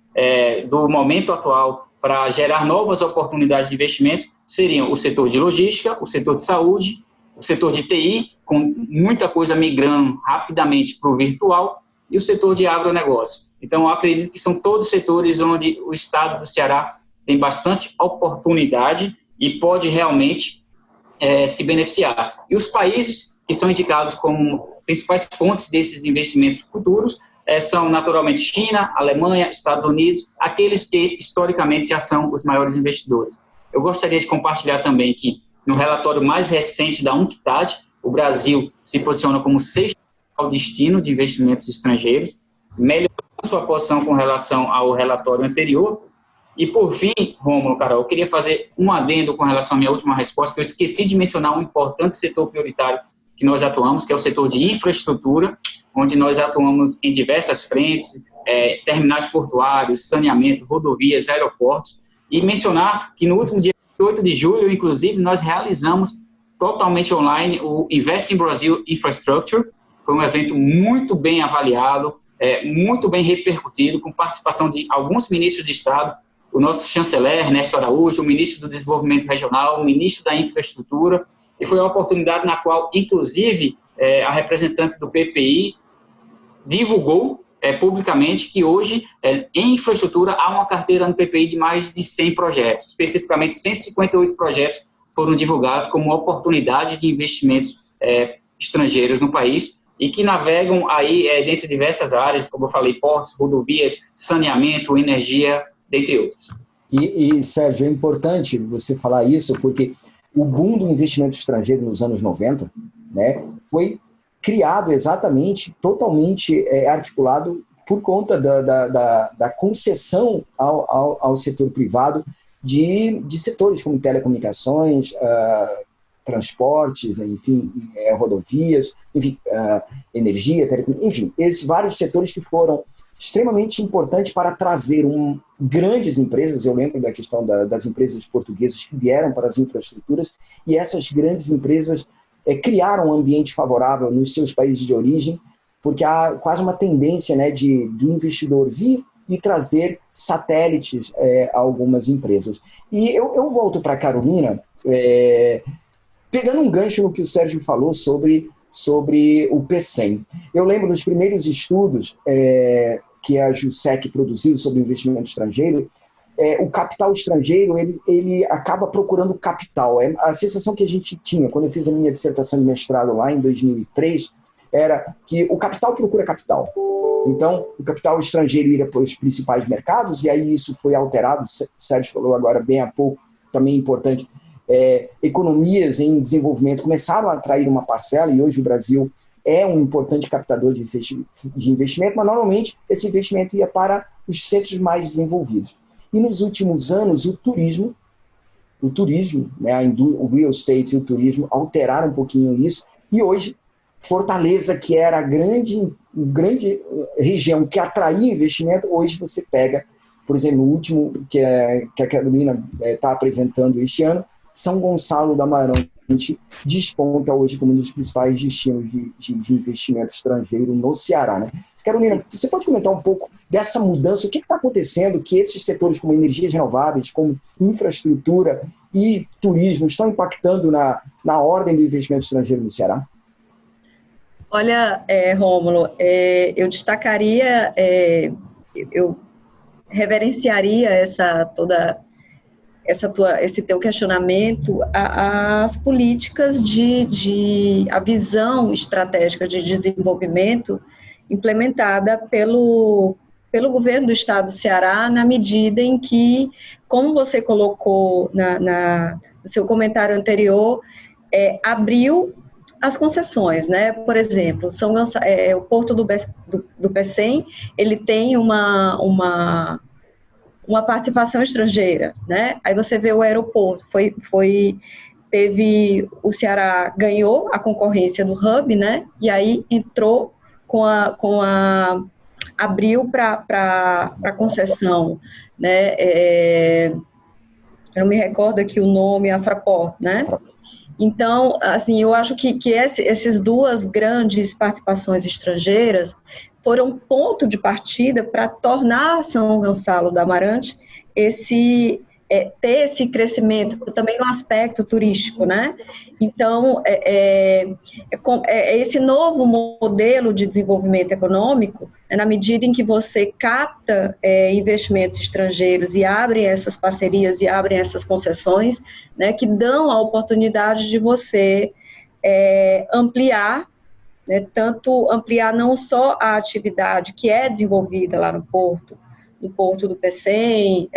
E: do momento atual para gerar novas oportunidades de investimento seriam o setor de logística, o setor de saúde, o setor de TI, com muita coisa migrando rapidamente para o virtual, e o setor de agronegócio. Então, eu acredito que são todos setores onde o estado do Ceará tem bastante oportunidade e pode realmente se beneficiar. E os países que são indicados como principais fontes desses investimentos futuros são, naturalmente, China, Alemanha, Estados Unidos, aqueles que, historicamente, já são os maiores investidores. Eu gostaria de compartilhar também que, no relatório mais recente da UNCTAD, o Brasil se posiciona como sexto destino de investimentos estrangeiros, melhorando sua posição com relação ao relatório anterior. E, por fim, Rômulo, Carol, eu queria fazer um adendo com relação à minha última resposta, que eu esqueci de mencionar um importante setor prioritário que nós atuamos, que é o setor de infraestrutura, onde nós atuamos em diversas frentes, terminais portuários, saneamento, rodovias, aeroportos, e mencionar que no último dia 8 de julho, inclusive, nós realizamos totalmente online o Invest in Brazil Infrastructure. Foi um evento muito bem avaliado, muito bem repercutido, com participação de alguns ministros de Estado, o nosso chanceler, Ernesto Araújo, o ministro do Desenvolvimento Regional, o ministro da Infraestrutura, e foi uma oportunidade na qual, inclusive, a representante do PPI divulgou publicamente que hoje, em infraestrutura, há uma carteira no PPI de mais de 100 projetos. Especificamente, 158 projetos foram divulgados como oportunidade de investimentos estrangeiros no país, e que navegam aí dentro de diversas áreas, como eu falei, portos, rodovias, saneamento, energia, dentre outros.
C: Sérgio, é importante você falar isso, porque o boom do investimento estrangeiro nos anos 90, né, foi criado exatamente, totalmente articulado por conta da concessão ao setor privado de setores como telecomunicações, transportes, enfim, rodovias, enfim, energia, enfim, esses vários setores que foram extremamente importantes para trazer grandes empresas. Eu lembro da questão das empresas portuguesas que vieram para as infraestruturas, e essas grandes empresas criaram um ambiente favorável nos seus países de origem, porque há quase uma tendência, né, do investidor vir e trazer satélites a algumas empresas. E eu volto para a Carolina, pegando um gancho no que o Sérgio falou sobre o PCEM. Eu lembro dos primeiros estudos que a JUSEC produziu sobre investimento estrangeiro. O capital estrangeiro, ele acaba procurando capital. A sensação que a gente tinha quando eu fiz a minha dissertação de mestrado lá em 2003 era que o capital procura capital. Então, o capital estrangeiro ia para os principais mercados, e aí isso foi alterado. O Sérgio falou agora bem há pouco, também importante, economias em desenvolvimento começaram a atrair uma parcela, e hoje o Brasil é um importante captador de investimento, mas normalmente esse investimento ia para os centros mais desenvolvidos. E nos últimos anos, o turismo, né, o real estate e o turismo alteraram um pouquinho isso, e hoje Fortaleza, que era a grande região que atraía investimento, hoje você pega, por exemplo, o último que a Carolina está apresentando este ano, São Gonçalo do Amarante desponta hoje como um dos principais destinos de investimento estrangeiro no Ceará, né? Carolina, você pode comentar um pouco dessa mudança? O que está acontecendo que esses setores como energias renováveis, como infraestrutura e turismo estão impactando na ordem do investimento estrangeiro no Ceará?
D: Olha, Rômulo, eu destacaria, eu reverenciaria esse teu questionamento às políticas a visão estratégica de desenvolvimento implementada pelo governo do estado do Ceará, na medida em que, como você colocou no seu comentário anterior, abriu as concessões, né? Por exemplo, o Porto do PCEM, ele tem uma participação estrangeira, né? Aí você vê o aeroporto, o Ceará ganhou a concorrência do Hub, né? E aí entrou abriu para concessão, né? Eu não me recordo aqui o nome, a Fraport, né? Então, assim, eu acho que essas duas grandes participações estrangeiras foram ponto de partida para tornar São Gonçalo do Amarante ter esse crescimento também no aspecto turístico, né? Então, esse novo modelo de desenvolvimento econômico, na medida em que você capta investimentos estrangeiros e abre essas parcerias e abrem essas concessões, né, que dão a oportunidade de você ampliar, né, tanto ampliar não só a atividade que é desenvolvida lá no Porto do PCEM,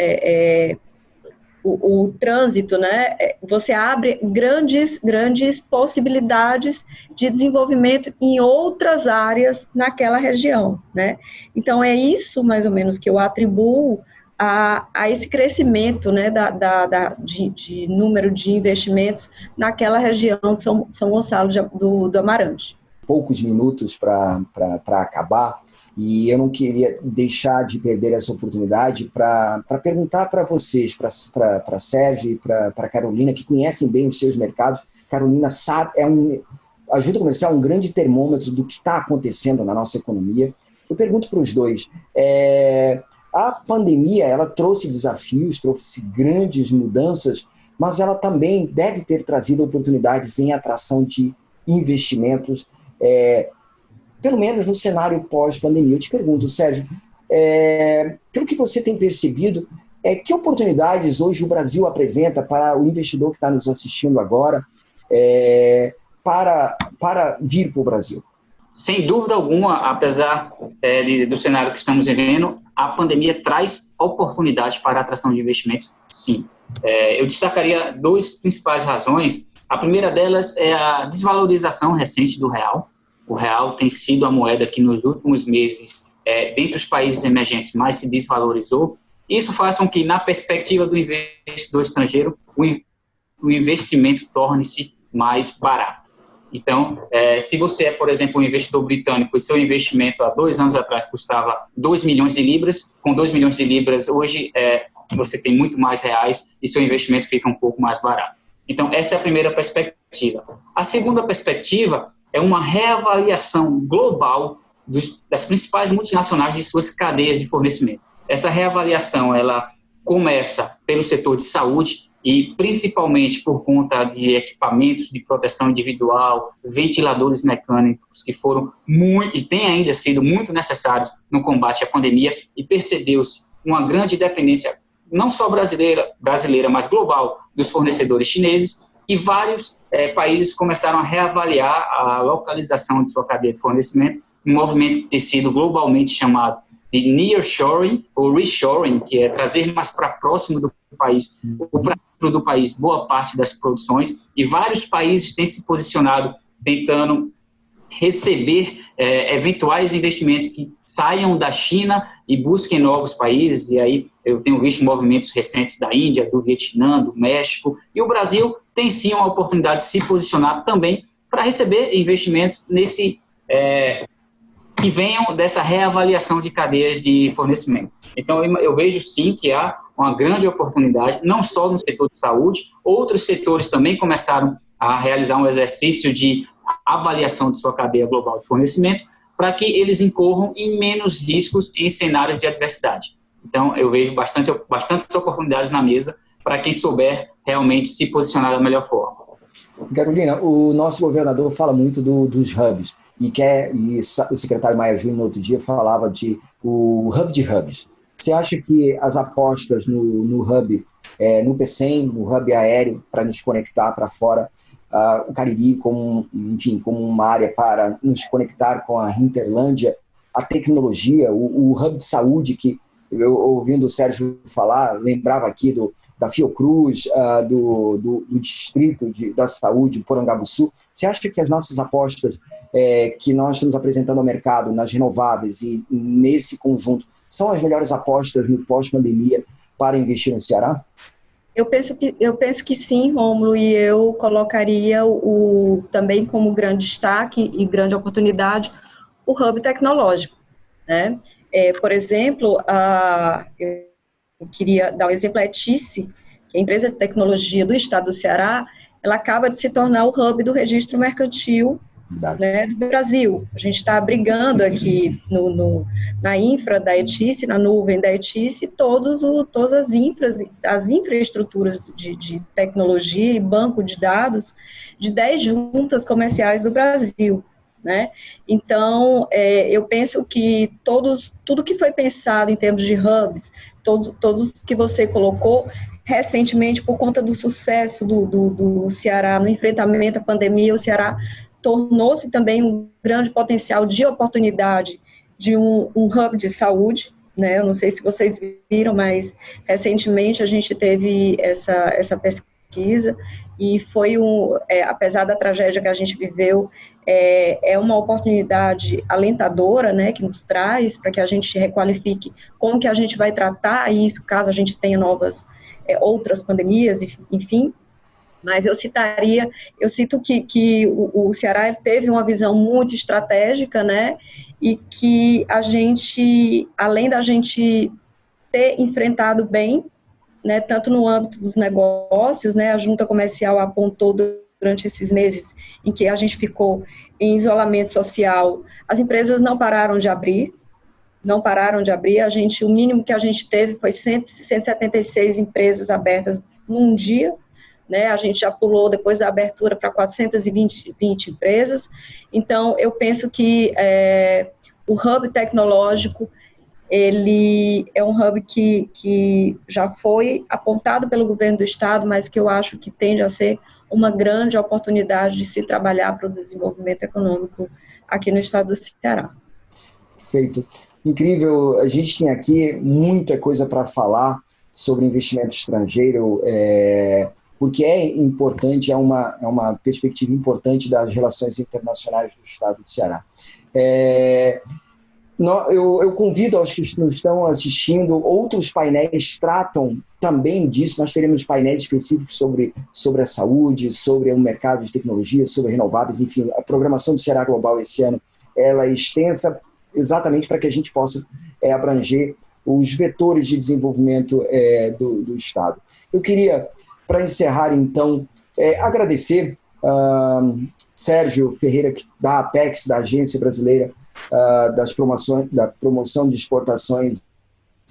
D: o trânsito, né, você abre grandes possibilidades de desenvolvimento em outras áreas naquela região, né? Então, é isso, mais ou menos, que eu atribuo a esse crescimento, né, de número de investimentos naquela região de São Gonçalo do Amarante.
C: Poucos minutos para acabar, e eu não queria deixar de perder essa oportunidade para perguntar para vocês, para Sérgio e para Carolina, que conhecem bem os seus mercados. Carolina sabe, a junta comercial é um grande termômetro do que está acontecendo na nossa economia. Eu pergunto para os dois, a pandemia, ela trouxe desafios, trouxe grandes mudanças, mas ela também deve ter trazido oportunidades em atração de investimentos, pelo menos no cenário pós-pandemia. Eu te pergunto, Sérgio, pelo que você tem percebido, que oportunidades hoje o Brasil apresenta para o investidor que está nos assistindo agora para vir para o Brasil?
E: sem dúvida alguma, apesar do cenário que estamos vivendo, a pandemia traz oportunidades para a atração de investimentos, sim. Eu destacaria duas principais razões. A primeira delas é a desvalorização recente do real. O real tem sido a moeda que nos últimos meses, dentre os países emergentes, mais se desvalorizou. Isso faz com que, na perspectiva do investidor estrangeiro, o investimento torne-se mais barato. Então, se você é, por exemplo, um investidor britânico e seu investimento há 2 anos atrás custava 2 milhões de libras, com 2 milhões de libras hoje você tem muito mais reais e seu investimento fica um pouco mais barato. Então, essa é a primeira perspectiva. A segunda perspectiva é uma reavaliação global das principais multinacionais de suas cadeias de fornecimento. Essa reavaliação ela começa pelo setor de saúde e principalmente por conta de equipamentos de proteção individual, ventiladores mecânicos que foram muito e têm ainda sido muito necessários no combate à pandemia, e percebeu-se uma grande dependência não só brasileira, mas global dos fornecedores chineses, e vários países começaram a reavaliar a localização de sua cadeia de fornecimento, um movimento que tem sido globalmente chamado de nearshoring ou reshoring, que é trazer mais para próximo do país, ou para dentro do país, boa parte das produções, e vários países têm se posicionado tentando receber eventuais investimentos que saiam da China e busquem novos países, e aí eu tenho visto movimentos recentes da Índia, do Vietnã, do México, e o Brasil tem sim uma oportunidade de se posicionar também para receber investimentos que venham dessa reavaliação de cadeias de fornecimento. Então, eu vejo sim que há uma grande oportunidade, não só no setor de saúde, outros setores também começaram a realizar um exercício de avaliação de sua cadeia global de fornecimento, para que eles incorram em menos riscos em cenários de adversidade. Então, eu vejo bastantes oportunidades na mesa para quem souber realmente se posicionar da melhor forma.
C: Carolina, o nosso governador fala muito dos hubs, e o secretário Maia Júnior, no outro dia, falava o hub de hubs. Você acha que as apostas no hub, no PCM, no hub aéreo, para nos conectar para fora, o Cariri como uma área para nos conectar com a Hinterlândia, a tecnologia, o hub de saúde, que eu, ouvindo o Sérgio falar, lembrava aqui da Fiocruz, do Distrito da Saúde, Porangabuçu. Você acha que as nossas apostas que nós estamos apresentando ao mercado nas renováveis e nesse conjunto são as melhores apostas no pós-pandemia para investir no Ceará?
D: Eu penso que sim, Rômulo, e eu colocaria também como grande destaque e grande oportunidade o hub tecnológico, né? Por exemplo, eu queria dar um exemplo, a Etice, que é a empresa de tecnologia do estado do Ceará, ela acaba de se tornar o hub do registro mercantil, né, do Brasil. A gente está brigando aqui na infra da Etice, na nuvem da Etice, todas as infraestruturas de tecnologia e banco de dados de 10 juntas comerciais do Brasil, né? Então, eu penso que tudo que foi pensado em termos de hubs, todos que você colocou, recentemente, por conta do sucesso do Ceará no enfrentamento à pandemia, o Ceará tornou-se também um grande potencial de oportunidade de um hub de saúde, né? Eu não sei se vocês viram, mas recentemente a gente teve essa pesquisa e foi apesar da tragédia que a gente viveu, é uma oportunidade alentadora, né, que nos traz para que a gente requalifique como que a gente vai tratar isso, caso a gente tenha outras pandemias, enfim. Mas eu cito que o Ceará teve uma visão muito estratégica, né, e que a gente, além da gente ter enfrentado bem, né, tanto no âmbito dos negócios, né, a junta comercial apontou durante esses meses em que a gente ficou em isolamento social, as empresas não pararam de abrir, o mínimo que a gente teve foi 176 empresas abertas num dia, né, a gente já pulou depois da abertura para 420 empresas. Então, eu penso que o hub tecnológico, ele é um hub que já foi apontado pelo governo do estado, mas que eu acho que tende a ser uma grande oportunidade de se trabalhar para o desenvolvimento econômico aqui no estado do Ceará.
C: Perfeito. Incrível, a gente tem aqui muita coisa para falar sobre investimento estrangeiro, porque é importante, é uma perspectiva importante das relações internacionais do estado do Ceará. Eu convido aos que estão assistindo, outros painéis tratam também disso. Nós teremos painéis específicos sobre a saúde, sobre o mercado de tecnologia, sobre renováveis, enfim. A programação do Ceará Global esse ano ela é extensa exatamente para que a gente possa abranger os vetores de desenvolvimento do Estado. Eu queria, para encerrar então, agradecer Sérgio Ferreira, da Apex, da Agência Brasileira da Promoção de Exportações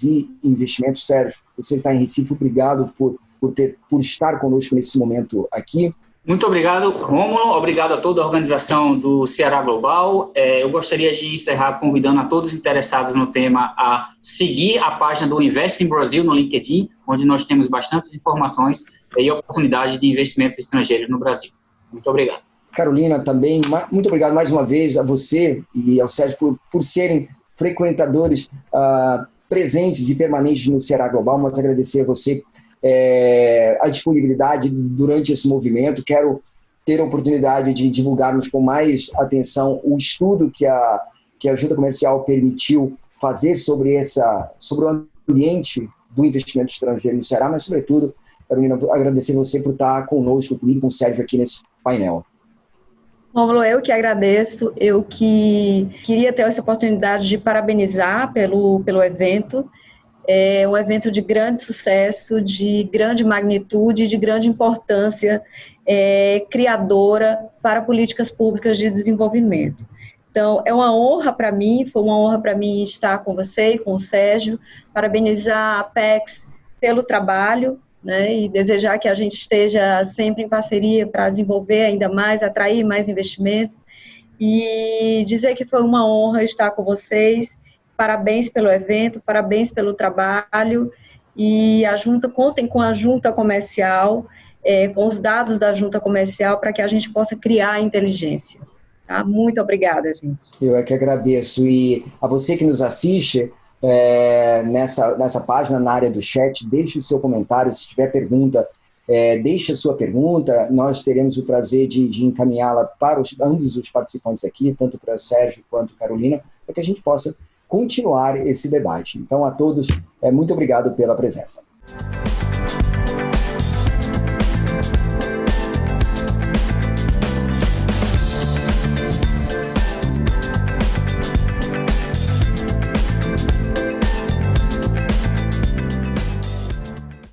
C: e Investimentos. Sérgio, você está em Recife, obrigado por estar conosco nesse momento aqui.
E: Muito obrigado, Rômulo. Obrigado a toda a organização do Ceará Global. Eu gostaria de encerrar convidando a todos interessados no tema a seguir a página do Invest in Brazil no LinkedIn, onde nós temos bastantes informações e oportunidades de investimentos estrangeiros no Brasil. Muito obrigado.
C: Carolina, também, muito obrigado mais uma vez a você e ao Sérgio por serem frequentadores presentes e permanentes no Ceará Global, mas agradecer a você a disponibilidade durante esse movimento. Quero ter a oportunidade de divulgarmos com mais atenção o estudo que a Junta Comercial permitiu fazer sobre o ambiente do investimento estrangeiro no Ceará, mas, sobretudo, Carolina, agradecer você por estar conosco, comigo, com o Sérgio aqui nesse painel.
D: Rômulo, eu que agradeço, eu que queria ter essa oportunidade de parabenizar pelo evento. É um evento de grande sucesso, de grande magnitude, de grande importância criadora para políticas públicas de desenvolvimento. Então, é uma honra para mim, foi uma honra para mim estar com você e com o Sérgio, parabenizar a Apex pelo trabalho, né, e desejar que a gente esteja sempre em parceria para desenvolver ainda mais, atrair mais investimento, e dizer que foi uma honra estar com vocês. Parabéns pelo evento, parabéns pelo trabalho, e contem com a Junta Comercial, com os dados da Junta Comercial, para que a gente possa criar a inteligência. Tá? Muito obrigada, gente.
C: Eu é que agradeço. E a você que nos assiste, nessa página, na área do chat, deixe o seu comentário. Se tiver pergunta, deixe a sua pergunta. Nós teremos o prazer de encaminhá-la para ambos os participantes aqui, tanto para Sérgio quanto Carolina, para que a gente possa continuar esse debate. Então, a todos, muito obrigado pela presença.